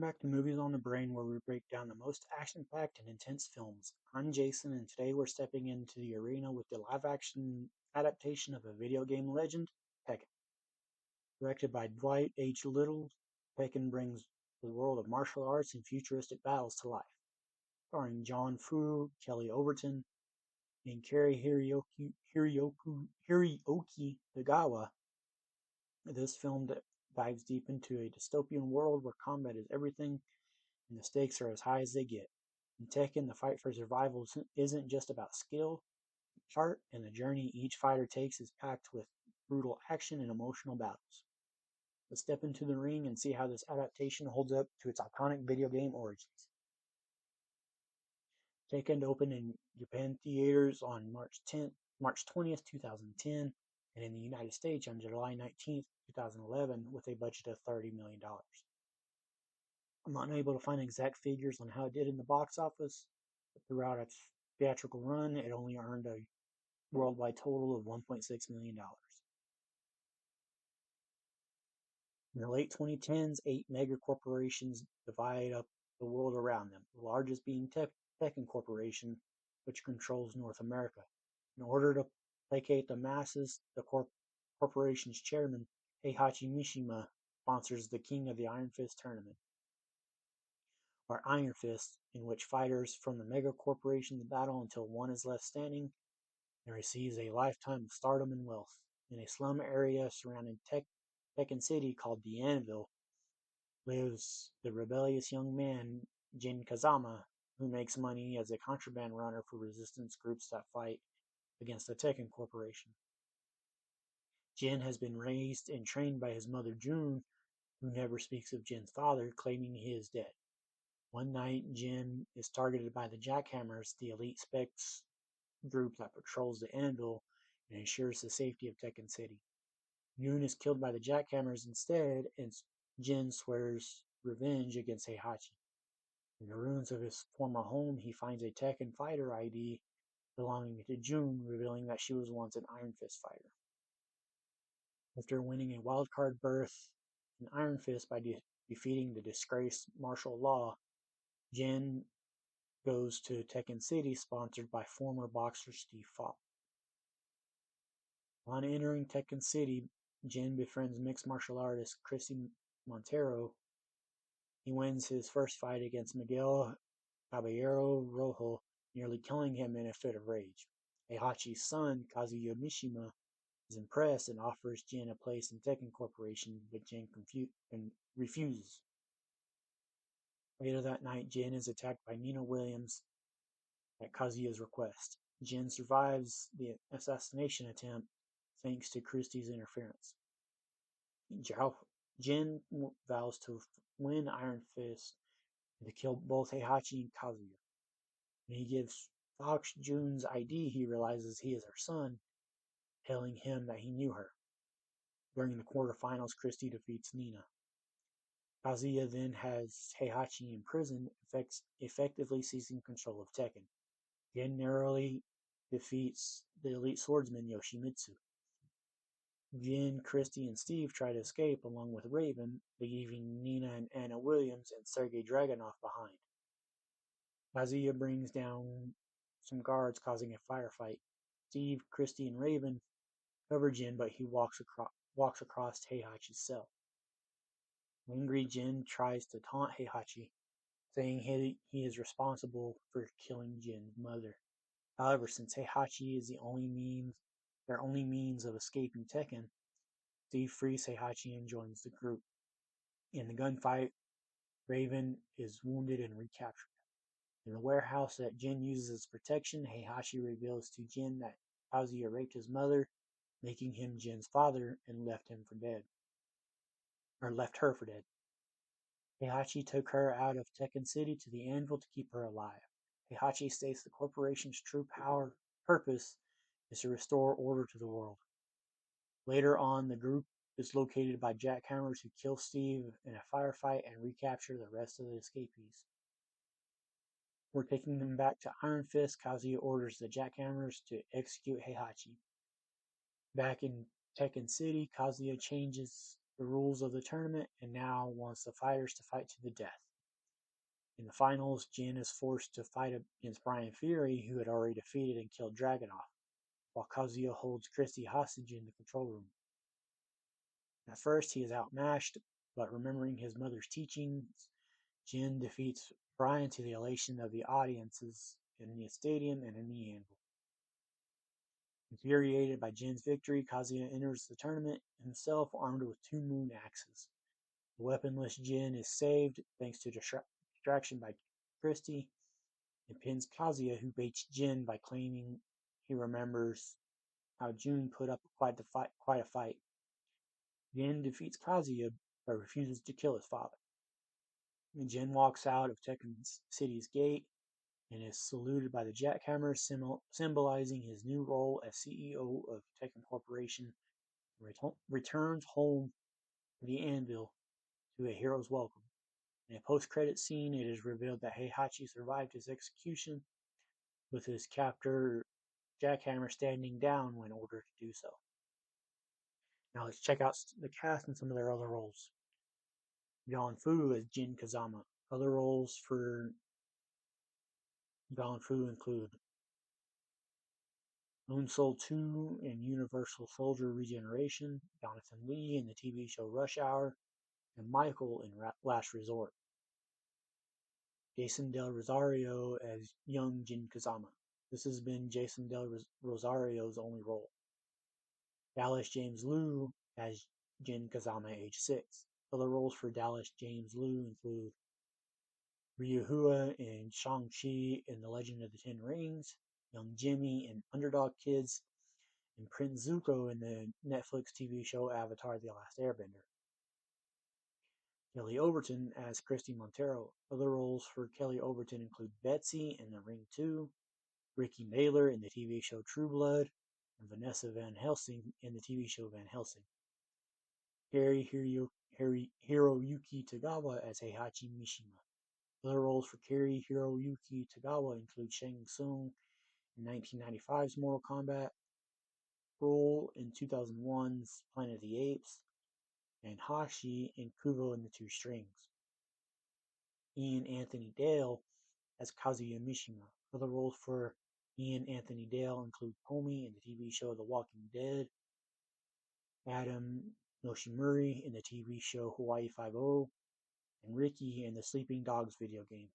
back to Movies on the Brain, where we break down the most action-packed and intense films. I'm Jason, and today we're stepping into the arena with the live-action adaptation of a video game legend, Tekken. Directed by Dwight H. Little, Tekken brings the world of martial arts and futuristic battles to life. Starring John Fu, Kelly Overton, and Kari Hirooki Tagawa, this film dives deep into a dystopian world where combat is everything and the stakes are as high as they get. In Tekken, the fight for survival isn't just about skill, heart, and the journey each fighter takes is packed with brutal action and emotional battles. Let's step into the ring and see how this adaptation holds up to its iconic video game origins. Tekken opened in Japan theaters on March 20th, 2010, and in the United States on July 19th, 2011, with a budget of $30 million. I'm unable to find exact figures on how it did in the box office, but throughout its theatrical run, it only earned a worldwide total of $1.6 million. In the late 2010s, 8 mega corporations divide up the world around them, the largest being Tekken Corporation, which controls North America. In order to placate the masses, the corporation's chairman, Heihachi Mishima, sponsors the King of the Iron Fist tournament, or Iron Fist, in which fighters from the mega corporations battle until one is left standing and receives a lifetime of stardom and wealth. In a slum area surrounding Tekken City called the Anvil lives the rebellious young man Jin Kazama, who makes money as a contraband runner for resistance groups that fight against the Tekken Corporation. Jin has been raised and trained by his mother June, who never speaks of Jin's father, claiming he is dead. One night, Jin is targeted by the Jackhammers, the elite specs group that patrols the Anvil and ensures the safety of Tekken City. Yoon is killed by the Jackhammers instead, and Jin swears revenge against Heihachi. In the ruins of his former home, he finds a Tekken fighter ID belonging to June, revealing that she was once an Iron Fist fighter. After winning a wildcard berth in Iron Fist by defeating the disgraced martial law, Jin goes to Tekken City, sponsored by former boxer Steve Falk. On entering Tekken City, Jin befriends mixed martial artist Chrissy Montero. He wins his first fight against Miguel Caballero Rojo, nearly killing him in a fit of rage. Heihachi's son, Kazuya Mishima, is impressed and offers Jin a place in Tekken Corporation, but Jin refuses. Later that night, Jin is attacked by Nina Williams at Kazuya's request. Jin survives the assassination attempt thanks to Christie's interference. Jin vows to win Iron Fist and to kill both Heihachi and Kazuya. When he gives Fox June's ID, he realizes he is her son, telling him that he knew her. During the quarterfinals, Christie defeats Nina. Kazuya then has Heihachi in prison, effectively seizing control of Tekken. Jin narrowly defeats the elite swordsman Yoshimitsu. Jin, Christie, and Steve try to escape along with Raven, leaving Nina and Anna Williams and Sergei Dragunov behind. Kazuya brings down some guards, causing a firefight. Steve, Christie, and Raven cover Jin, but he walks across Heihachi's cell. Angry Jin tries to taunt Heihachi, saying he is responsible for killing Jin's mother. However, since Heihachi is their only means of escaping Tekken, Steve frees Heihachi and joins the group. In the gunfight, Raven is wounded and recaptured. In the warehouse that Jin uses as protection, Heihachi reveals to Jin that Kazuya raped his mother, making him Jin's father, and left her for dead. Heihachi took her out of Tekken City to the Anvil to keep her alive. Heihachi states the corporation's true purpose is to restore order to the world. Later on, the group is located by jackhammers who kill Steve in a firefight and recapture the rest of the escapees. We're taking them back to Iron Fist. Kazuya orders the jackhammers to execute Heihachi. Back in Tekken City, Kazuya changes the rules of the tournament and now wants the fighters to fight to the death. In the finals, Jin is forced to fight against Brian Fury, who had already defeated and killed Dragunov, while Kazuya holds Christie hostage in the control room. At first, he is outmatched, but remembering his mother's teachings, Jin defeats Brian to the elation of the audiences in the stadium and in the anvil. Infuriated by Jin's victory, Kazuya enters the tournament himself armed with two moon axes. The weaponless Jin is saved thanks to distraction by Christie and pins Kazuya, who baits Jin by claiming he remembers how Jun put up quite a fight. Jin defeats Kazuya but refuses to kill his father. And Jin walks out of Tekken City's gate and is saluted by the jackhammer, symbolizing his new role as CEO of Tekken Corporation, and returns home to the anvil to a hero's welcome. In a post-credit scene, it is revealed that Heihachi survived his execution, with his captor Jackhammer standing down when ordered to do so. Now let's check out the cast and some of their other roles. John Fu as Jin Kazama. Other roles for John Fu include Moon Soul 2 in Universal Soldier Regeneration, Jonathan Lee in the TV show Rush Hour, and Michael in Last Resort. Jason Del Rosario as young Jin Kazama. This has been Jason Del Rosario's only role. Dallas James Liu as Jin Kazama, age 6. Other roles for Dallas James Liu include Ryuhua in Shang-Chi and the Legend of the Ten Rings, young Jimmy in Underdog Kids, and Prince Zuko in the Netflix TV show Avatar: The Last Airbender. Kelly Overton as Christy Montero. Other roles for Kelly Overton include Betsy in The Ring 2, Ricky Naylor in the TV show True Blood, and Vanessa Van Helsing in the TV show Van Helsing. Kerry Hiroyuki Tagawa as Heihachi Mishima. Other roles for Kerry Hiroyuki Tagawa include Shang Tsung in 1995's Mortal Kombat, role in 2001's Planet of the Apes, and Hashi in Kubo and the Two Strings. Ian Anthony Dale as Kazuya Mishima. Other roles for Ian Anthony Dale include Comey in the TV show The Walking Dead, Adam Yoshimuri in the TV show Hawaii Five-0, and Ricky in the Sleeping Dogs video game.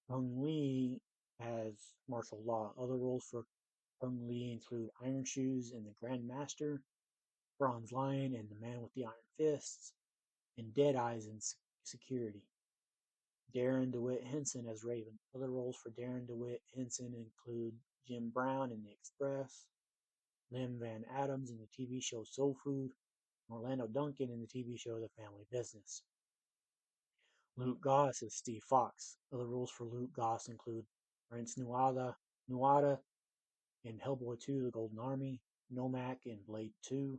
Hung Lee as Martial Law. Other roles for Hung Lee include Iron Shoes in The Grand Master, Bronze Lion in The Man with the Iron Fists, and Dead Eyes in Security. Darren DeWitt Henson as Raven. Other roles for Darren DeWitt Henson include Jim Brown in The Express, Lim Van Adams in the TV show Soul Food, and Orlando Duncan in the TV show The Family Business. Luke Goss as Steve Fox. Other roles for Luke Goss include Prince Nuada in Hellboy 2 The Golden Army, Nomak in Blade 2,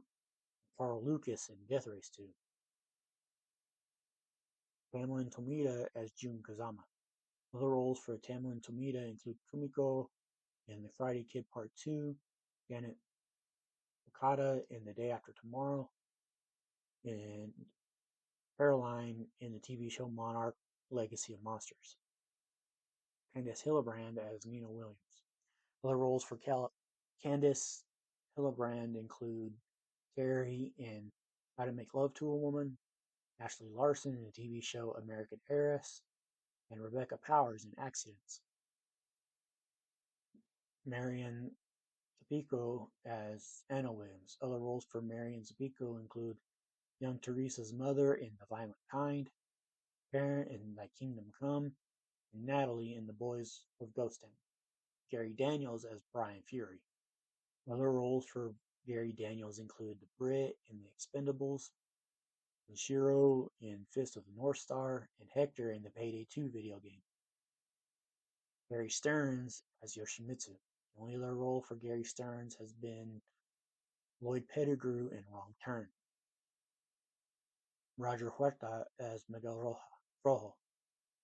Carl Lucas in Death Race 2. Tamlin Tomita as Jun Kazama. Other roles for Tamlin Tomita include Kumiko in The Friday Kid Part 2, Janet Okada in The Day After Tomorrow, and Caroline in the TV show Monarch Legacy of Monsters. Candace Hillebrand as Nina Williams. Other roles for Candace Hillebrand include Carrie in How to Make Love to a Woman, Ashley Larson in the TV show American Heiress, and Rebecca Powers in Accidents. Marion Zapico as Anna Williams. Other roles for Marion Zapico include young Teresa's mother in The Violent Kind, Karen in Thy Kingdom Come, and Natalie in The Boys of Ghostin. Gary Daniels as Brian Fury. Other roles for Gary Daniels include the Brit in The Expendables, Shiro in Fist of the North Star, and Hector in the Payday 2 video game. Gary Stearns as Yoshimitsu. The only other role for Gary Stearns has been Lloyd Pettigrew in Wrong Turn. Roger Huerta as Miguel Rojo.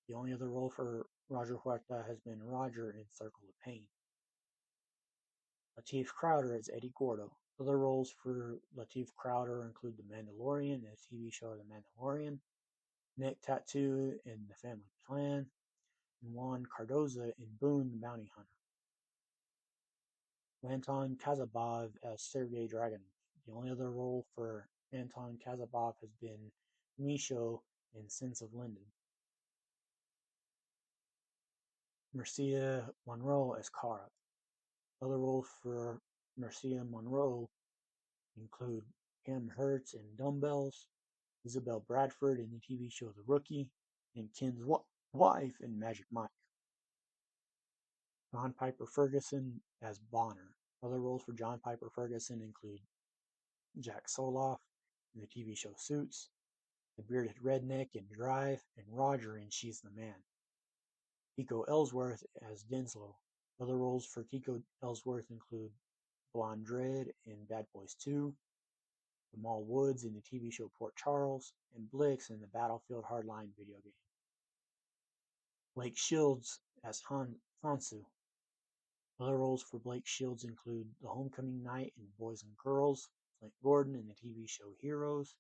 The only other role for Roger Huerta has been Roger in Circle of Pain. Lateef Crowder as Eddie Gordo. Other roles for Lateef Crowder include The Mandalorian in the TV show The Mandalorian, Nick Tattoo in The Family Plan, and Juan Cardoza in Boone the Bounty Hunter. Anton Kazabov as Sergei Dragunov. The only other role for Anton Kazabov has been Misho in Sense of Linden. Marcia Monroe as Kara. Other roles for Marcia Monroe include Kim Hertz in Dumbbells, Isabel Bradford in the TV show The Rookie, and Ken's wife in Magic Mike. John Piper Ferguson as Bonner. Other roles for John Piper Ferguson include Jack Soloff in the TV show Suits, the bearded redneck in Drive, and Roger in She's the Man. Kiko Ellsworth as Denslow. Other roles for Kiko Ellsworth include Blonde Dread in Bad Boys 2, Jamal Woods in the TV show Port Charles, and Blix in the Battlefield Hardline video game. Blake Shields as Hansu. Other roles for Blake Shields include The Homecoming Night in Boys and Girls, Flint Gordon in the TV show Heroes,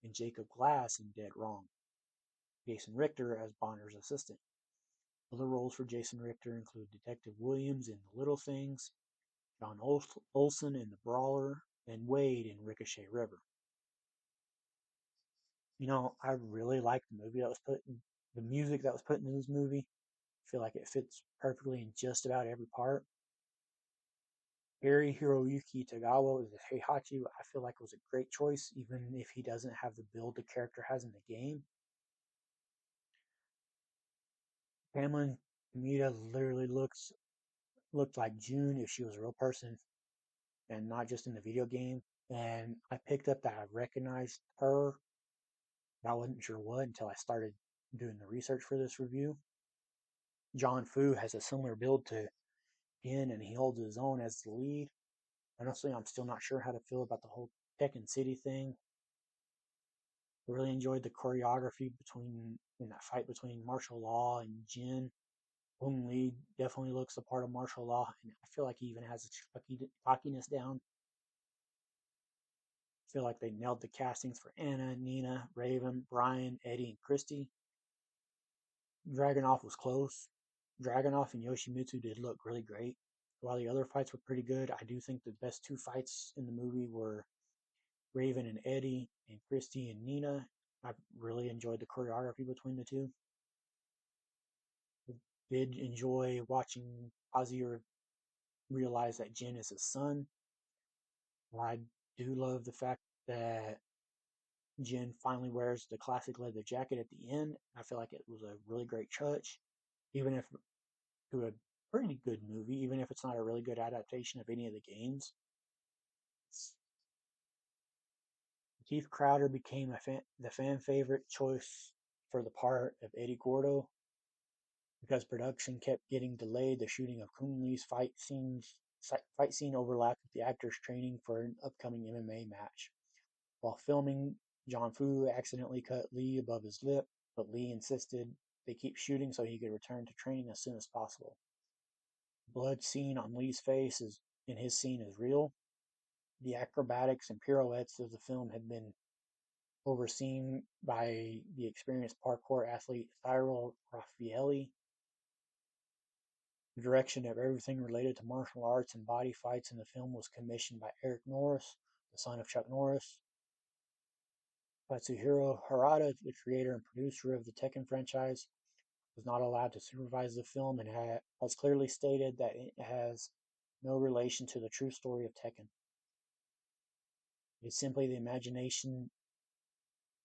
and Jacob Glass in Dead Wrong. Jason Richter as Bonner's assistant. Other roles for Jason Richter include Detective Williams in The Little Things, John Olson in The Brawler, and Wade in Ricochet River. I really like the music that was put into this movie. I feel like it fits perfectly in just about every part. Gary Hiroyuki Tagawa as Heihachi, I feel like it was a great choice, even if he doesn't have the build the character has in the game. Pamela Kamita literally looked like June if she was a real person and not just in the video game. And I picked up that I recognized her. I wasn't sure what until I started doing the research for this review. John Fu has a similar build to Ken, and he holds his own as the lead. Honestly, I'm still not sure how to feel about the whole Tekken City thing. I really enjoyed the choreography in that fight between martial law and Jin. Hung Lee definitely looks the part of martial law, and I feel like he even has his cockiness down. I feel like they nailed the castings for Anna, Nina, Raven, Brian, Eddie, and Christy. Dragunov was close. Dragunov and Yoshimitsu did look really great. While the other fights were pretty good, I do think the best two fights in the movie were Raven and Eddie, and Christy and Nina. I really enjoyed the choreography between the two. I did enjoy watching Ozzy realize that Jin is his son. I do love the fact that Jin finally wears the classic leather jacket at the end. I feel like it was a really great touch, even if to a pretty good movie, even if it's not a really good adaptation of any of the games. Keith Crowder became the fan favorite choice for the part of Eddie Gordo. Because production kept getting delayed, the shooting of Kung Lee's fight scene overlapped with the actor's training for an upcoming MMA match. While filming, John Fu accidentally cut Lee above his lip, but Lee insisted they keep shooting so he could return to training as soon as possible. Blood seen on Lee's face in his scene is real. The acrobatics and pirouettes of the film had been overseen by the experienced parkour athlete Cyril Raffaelli. The direction of everything related to martial arts and body fights in the film was commissioned by Eric Norris, the son of Chuck Norris. Katsuhiro Harada, the creator and producer of the Tekken franchise, was not allowed to supervise the film and has clearly stated that it has no relation to the true story of Tekken. It is simply the imagination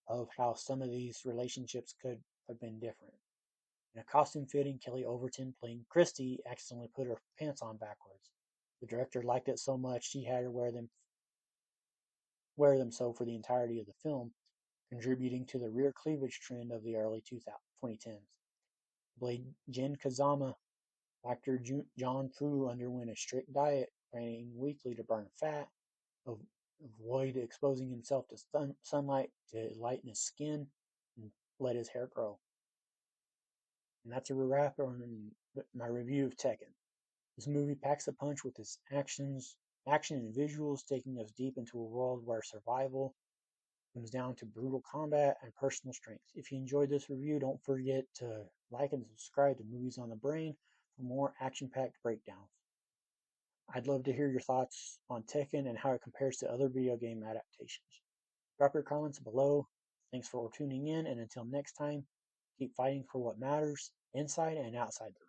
of how some of these relationships could have been different. In a costume fitting, Kelly Overton, playing Christy, accidentally put her pants on backwards. The director liked it so much she had her wear them so for the entirety of the film, contributing to the rear cleavage trend of the early 2010s. Blade Jin Kazama, actor John Fu underwent a strict diet, training weekly to burn fat, avoid exposing himself to sunlight to lighten his skin, and let his hair grow. And that's a wrap on my review of Tekken. This movie packs a punch with its actions, action and visuals, taking us deep into a world where survival comes down to brutal combat and personal strength. If you enjoyed this review, don't forget to like and subscribe to Movies on the Brain for more action-packed breakdowns. I'd love to hear your thoughts on Tekken and how it compares to other video game adaptations. Drop your comments below. Thanks for tuning in, and until next time, keep fighting for what matters inside and outside the ring.